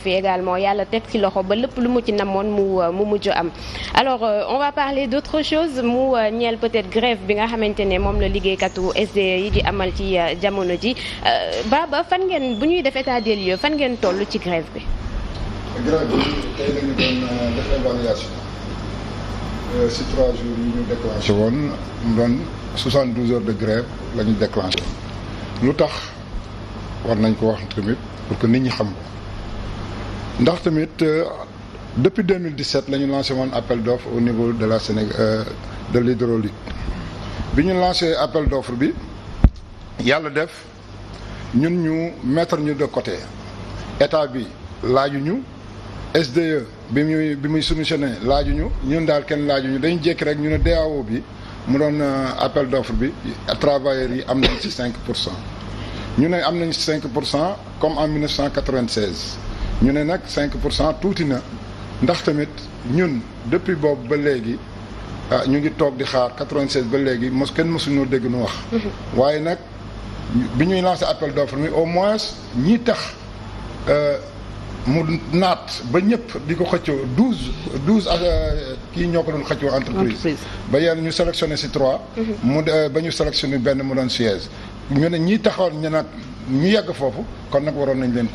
fi également yàlla teg ci loxo ba lépp lu mu ci namoon mu mujj am. Alors on va parler d'autre chose mu ñeel peut-être grève bi nga xamante ne moom la liggéeykatu SDE yi di amal ci jamono ji Baba fan ngeen bu ñuy def état des lieux fan ngeen toll ci grève bi. grève bi tey dañu doon def évaluation si 3 jours yi ñu déclenché woon mu doon 72 heures de grève la ñu déclenché lu tax war nañ ko wax tamit pour que nit ñi xam ko. ndax tamit depuis 2017 la ñu lancé woon appel d'offre au niveau de la Sénégal de l'hydraulique bi ñu lancé appel d'offre bi yàlla def ñun ñu mettre ñu de côté état bi laajuñu SDE bi muy soumissionné laajuñu ñun daal kenn laajuñu dañu jékki rek ñu ne DAO bi mu doon appel d'offre bi travailleurs yi am nañ ci 5%. ñu ne am nañ ci 5% comme en 1996. ñu ne nag 5% tuuti na ndax tamit ñun depuis boobu ba léegi ñu ngi toog di xaar 96 ba léegi kenn mësuñoo dégg nu wax. waaye nag bi ñuy lancé appel d'offre mi au moins ñi tax mu naat ba ñëpp di ko xëccoo 12 kii ñoo ko doon xëccoo entreprise. ba yéen ñu sélectionné si 3. ba ñu sélectionné benn mu doon siège ñu ne ñi taxoon ñu nag ñu yegg foofu kon nag waroon nañ leen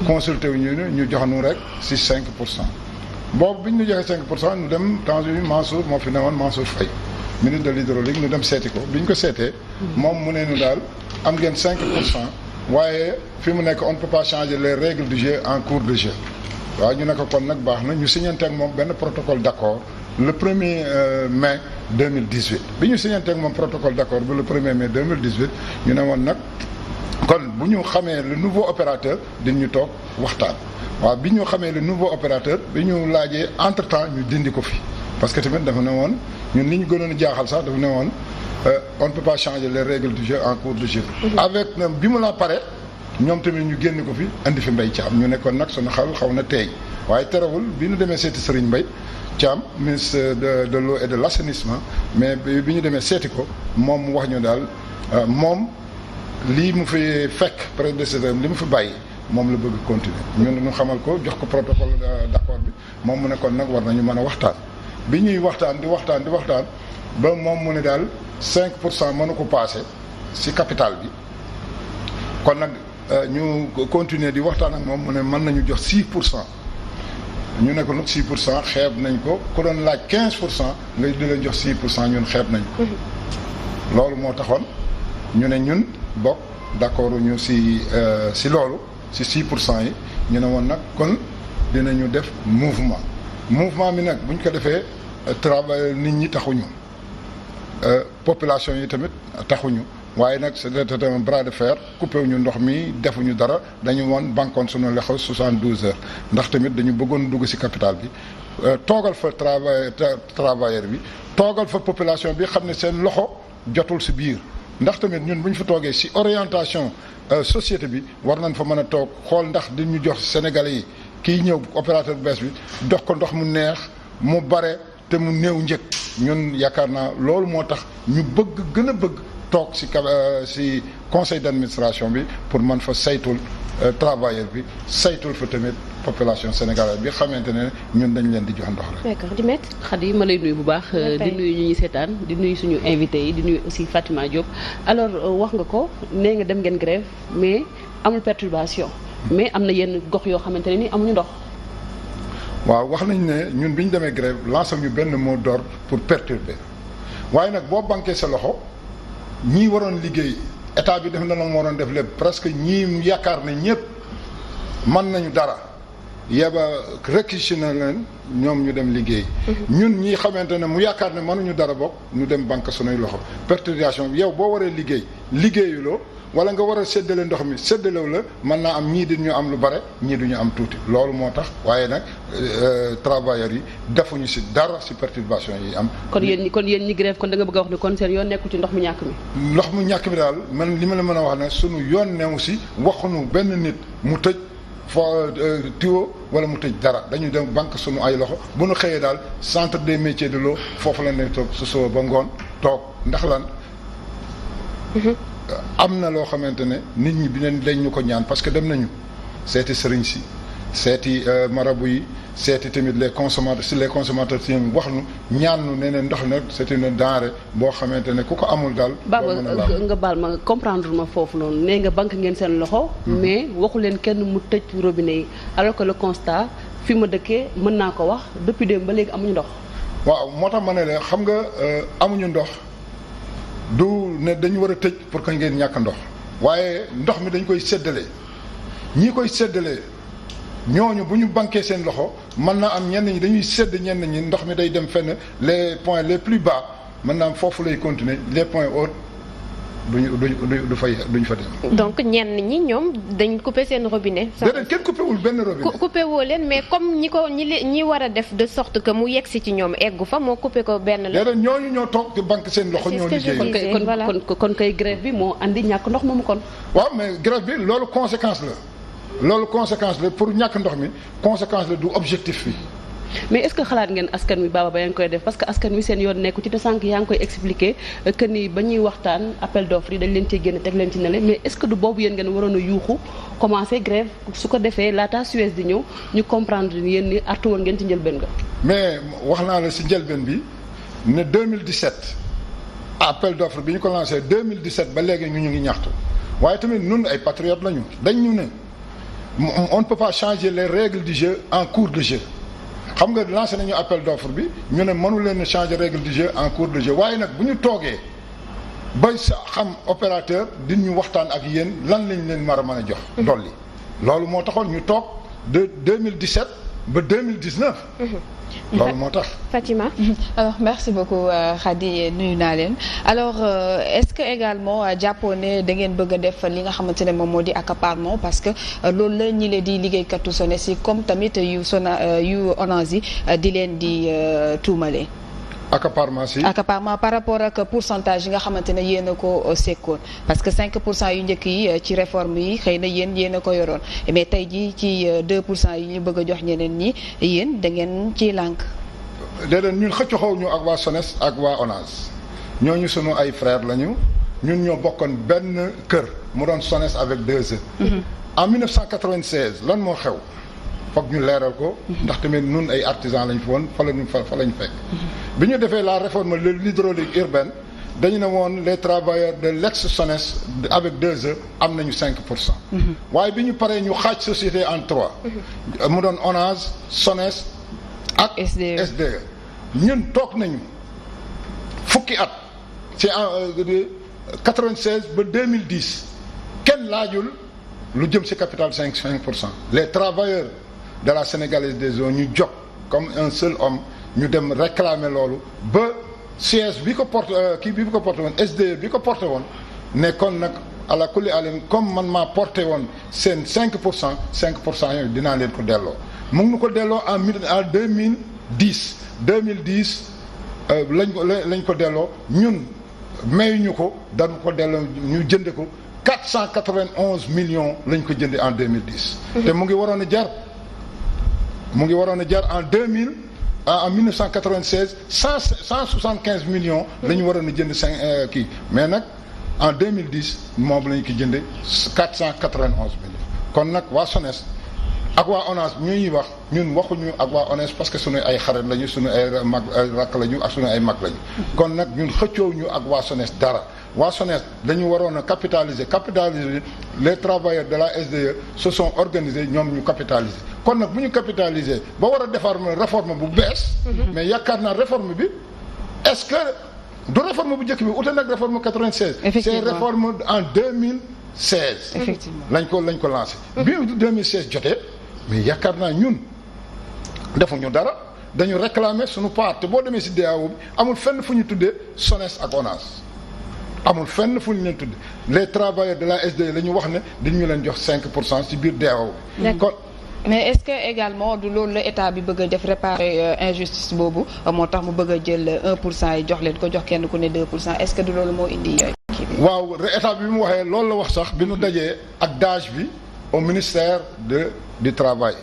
consulter wu ñu joxanu rek si 5%. boobu bi ñu joxee 5% ñu dem temps bi Mansour moo fi newoon Mansour Faye ministre de l'hydraulique ñu dem seeti ko bi ñu ko seetee. moom mu ne ñu daal am ngeen 5%. waaye fi mu nekk on ne peut pas changer les règles du jeu en cours de jeu. waaw ñu ne ko kon nag baax na ñu signanteeg moom benn protocole d'accord le 1er mai 2018. bi ñu signanteeg moom protocole d'accord bi le 1er mai 2018 ñu ne woon nag. kon bu ñu xamee le nouveau opérateur dañu toog waxtaan waaw bi ñu xamee le nouveau opérateur bi ñu laajee entre temps ñu dindi ko fi parce que tamit dafa ne woon ñun li ñu gënoon a jaaxal sax dafa ne woon on ne peut pas changer les règles du jeu en cours de jeu. avec bi mu la pare ñoom tamit ñu génn ko fi indi fi Mbaye Thiam ñu nekkoon nag sunu xaw na teey waaye terewul bi ñu demee seeti Serigne Mbaye Thiam ministre de l'eau et de l'assainissement mais bi ñu demee seeti ko moom mu wax ñu daal moom. lii mu fi fekk prédécesseur li mu fi bàyyi moom la bëgg continuer ñun ñu xamal ko jox ko protocole d'accord bi moom mu ne kon nag war nañu mën a waxtaan bi ñuy waxtaan di waxtaan ba moom mu ne daal 5% mënu ko passé ci capital bi kon nag ñu continuer di waxtaan ak moom mu ne mën nañu jox 6%. ñu ne ko nag 6% xeeb nañ ko ku doon laaj 15% nga di leen jox 6% ñun xeeb nañ ko. loolu moo taxoon ñu ne ñun. bokk d'accord ñu si loolu si 6% yi ñu ne woon nag kon dinañu def mouvement bi nag bu ñu ko defee travail nit ñi taxuñu population yi tamit taxuñu waaye nag c'était un bras de fer coupé wuñu ndox mi defuñu dara dañu woon bankoon suñu loxo 72 heures ndax tamit dañu bëggoon dugg si capital bi toogal fa travailleur bi toogal fa population bi xam ne seen loxo jotul si biir. ndax tamit ñun bu ñu fa toogee ci orientation société bi war nañ fa mën a toog xool ndax di ñu jox Sénégalais yi kiy ñëw opérateur bu bees bi dox ko ndox mu neex mu bare te mu néew njëg ñun yaakaar naa loolu moo tax ñu gën a bëgg toog ci conseil d'administration bi pour mën fa saytul travailleur bi saytul fa tamit population sénégalaise bi xamante ne ñun dañ leen di jox ndox rek. d'accord di métti. Khady ma lay nuyu bu baax. di nuyu ñu ñuy seetaan di nuyu suñu invité yi di nuyu aussi Fatima Diop. alors wax nga ko nee nga dem ngeen grève mais amul perturbation. mais am na yenn gox yoo xamante ne ni amuñu ndox. waaw wax nañ ne ñun bi ñu demee grève lancé ñu benn mot d'ordre pour perturber waaye nag boo banquee sa loxo ñii waroon liggéey état bi def na la mu waroon def lépp presque ñii yaakaar ne ñëpp mën nañu dara. yeba réquisitionné leen ñoom ñu dem liggéey. ñun ñi xamante ne mu yaakaar ne mënuñu dara bokk ñu dem banque sunuy loxo perturbation bi yow boo waree liggéeyuloo wala nga war a séddale ndox mi séddalew la mën naa am ñii di ñu am lu bare ñii du ñu am tuuti loolu moo tax waaye nag travailleurs yi defuñu ci dara ci perturbation yi am. kon yéen ñi grève kon da nga bëgg a wax ne kon seen yoon nekkul ci ndox mu ñàkk mi. ndox mu ñàkk mi daal man li ma la mën a wax ne sunu yoon newu ci waxuñu benn nit mu tëj. tuyau wala mu tëj dara dañu dem banque sunu ay loxo bu nu xëyee daal centre des métiers de l'eau foofu la ne toog su soo ba ngoon toog ndax lan am na loo xamante ne nit ñi bi dañ ñu ko ñaan parce que dem nañu seeti sëriñ si seeti marabu yi seeti tamit les consommateurs si wax nu ñaan nu ne ndox nag c'est une denrée boo xamante ne ku ko amul daal. Baba nga baal ma comprendre ma foofu noonu nee nga banque ngeen seen loxo. mais waxu leen kenn mu tëj robinet yi alors que le constat fi ma dëkkee mën naa ko wax depuis démb ba léegi amuñu ndox. waaw moo tax ma ne la xam nga amuñu ndox du ne dañu war a tëj pour que ngeen ñàkk ndox waaye ndox mi dañ koy séddale ñii koy séddale. ñooñu bu ñu banquee seen loxo mën naa am ñenn ñi dañuy sédd ñenn ñi ndox mi day dem fenn les points les plus bas mën naa am foofu lay continuer les points hauts duñ fa dem. donc ñenn ñi ñoom dañ coupé seen robinet. déedéet kenn coupé wul benn robinet. coupé woo leen mais comme ñi war a def de sorte que mu yegsi ci ñoom eggu fa moo coupé ko benn la. déedéet ñooñu ñoo toog di banque seen loxo ñoo liggéey. kon kay grève bi moo andi ñàkk ndox moomu kon. waaw mais grève bi loolu conséquence la. loolu conséquence la pour ñàkk ndox mi conséquence la du objectif bi. mais est-ce que xalaat ngeen askan wi Baba ba yaa ngi koy def parce que askan wi seen yoon nekku ci te sànq yaa ngi koy expliquer que ni ba ñuy waxtaan appel d'offre yi dañ leen ciy génn teg leen ci nele mais est-ce que du boobu yéen ngeen waroon a yuuxu commencer grève su ko defee laata Suez di ñëw ñu comprendre ni yéen ni artu woon ngeen ci njëlbeen nga. mais wax naa la si njëlbeen bi ne 2017 appel d'offre bi ñu ko lancé 2017 ba léegi ñu ngi ñaxtu waaye tamit ñun ay patriotes lañu dañ ñu ne. On ne peut pas changer les règles du jeu en cours de jeu xam nga lancé nañu appel d'offre bi ñu ne mënu leen a changer règle du jeu en cours de jeu waaye nag bu ñu toogee ba sa xam opérateur di ñu waxtaan ak yéen lan lañ leen mar a mën a jox. dolli loolu moo taxoon ñu toog de 2017 ba 2019. loolu moo tax. Fatima. alors merci beaucoup Khady nuyu naa leen alors est-ce que également jàppoo ne da ngeen bëgg a def li nga xamante ne moom moo di accaparement parce que loolu la ñi leen di liggéeykatu SONES yi comme tamit yu ONAS yi di leen di tuumale. accaparement par rapport ak pourcentage yi nga xamante ne yéen a ko sekkoon parce que 5% yu njëkk yi ci réforme yi xëy na yéen a ko yoroon mais tey jii ci 2% yi ñu bëgg a jox ñeneen ñi yéen da ngeen ciy lànk. déedéet ñun xëccu ñu ak waa SONES ak waa ONAS ñooñu sunu ay frères lañu ñun ñoo bokkoon benn kër mu doon SONES avec 2 E. en 1996 lan moo xew. foog ñu leeral ko ndax tamit nun ay artisans lañ fi woon fa lañ fekk bi ñu defee la réforme de l'hydraulique urbaine dañu ne woon les travailleurs de l'ex-SONES avec 2 E am nañu 5%. waaye bi ñu paree ñu xaaj société en 3. mu doon ONAS SONES ak SDE ñun toog nañu fukki at c'est en 96 ba 2010 kenn laajul lu jëm ci capital 5%. les travailleurs de la sénégalaise des eaux ñu jóg comme un seul homme ñu dem réclamer loolu ba siège bi ko porté bi ko porté woon SDE bi ko porté woon ne kon nag ala kulli alim comme man maa porté woon seen 5% yooyu dinaa leen ko delloo mu ngi nu ko delloo en 2010 lañ ko delloo ñun mayuñu ko dañu ko delloo ñu jënde ko 491 millions lañ ko jënde en 2010 te mu ngi waroon a jar en 1996 175 millions la ñu waroon a jënd kii mais nag en 2010 moom la ñu ko jëndee 491 millions kon nag waa SONES ak waa ONAS ñuy wax ñun waxuñu ak waa ONAS parce que suñu ay xarit lañu suñu ay mag ay rakk lañu ak suñu ay mag lañu kon nag ñun xëccooñu ak waa SONES dara waa SONES dañu waroon a capitaliser les travailleurs de la SDE se sont organisés ñoom ñu capitaliser kon nag bu ñu capitaliser ba war a defar réforme bu bees. mais yaakaar naa réforme bi est-ce que du réforme bu njëkk bi ute nag réforme 96. c'est réforme en 2016. effectivement lañ ko lancé. bi 2016 jotee mais yaakaar naa ñun defuñu dara dañu réclamer suñu part te boo demee ci DAO bi amul fenn fu ñu tuddee SONES ak ONAS. amul fenn fu ñu leen tudd les travailleurs de la SDE la ñu wax ne dañu leen jox 5% ci biir DAO bi. kon mais est-ce que également du loolu la état bi bëgg a def réparer injustice boobu moo tax mu bëgg a jël 1% yi jox leen ko jox kenn ku ne 2% est-ce que du loolu moo indi kii bi. waaw état bi mu waxee loolu la wax sax bi nu dajee ak DAGE bi au ministère du travail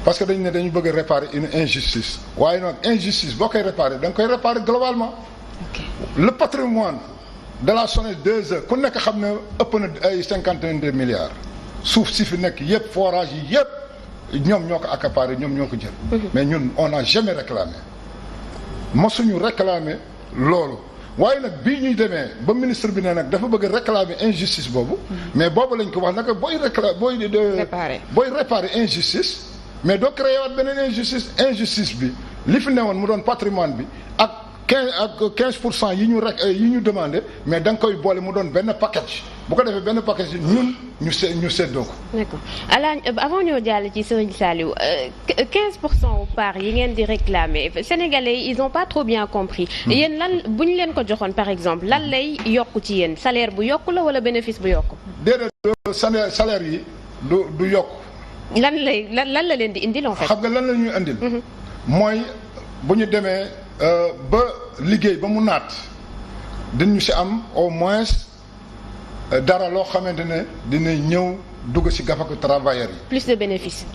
parce que dañu ne dañu bëgg a réparer une injustice waaye nag injustice boo koy réparer da nga koy réparer globalement. le patrimoine de la SONES 2E ku nekk xam ne ëpp na ay 52 milliards suuf si fi nekk yëpp forage yi yëpp ñoom ñoo ko accaparé ñoom ñoo ko jël. mais ñun on n'a jamais réclamé mosuñu réclamé loolu. waaye nag bii ñuy demee ba ministre bi ne nag dafa bëgg réclamer injustice boobu. mais boobu lañ ko wax naka booy réparer injustice. mais doo créé waat beneen injustice bi li fi newoon mu doon patrimoine bi ak 15% yi ñu demandé mais da nga koy boole mu doon benn package bu ko defee benn package ñun ñu séddoo ko. d'accord avant ñoo jàll ci Serigne Saliou 15% aux parts yi ngeen di réclamer sénégalais ils ont pas trop bien compris. yéen lan bu ñu leen ko joxoon par exemple lan lay yokk ci yéen salaire bu yokk la wala bénéfice bu yokk. déedéet salaire yi du yokk. lan la leen di indil en fait. xam nga lan la ñuy indil. mooy bu ñu demee ba liggéey ba mu naat dinañu ci am au moins dara loo xamante ne dina ñëw dugg ci gafaku travailleurs yi. plus de bénéfices.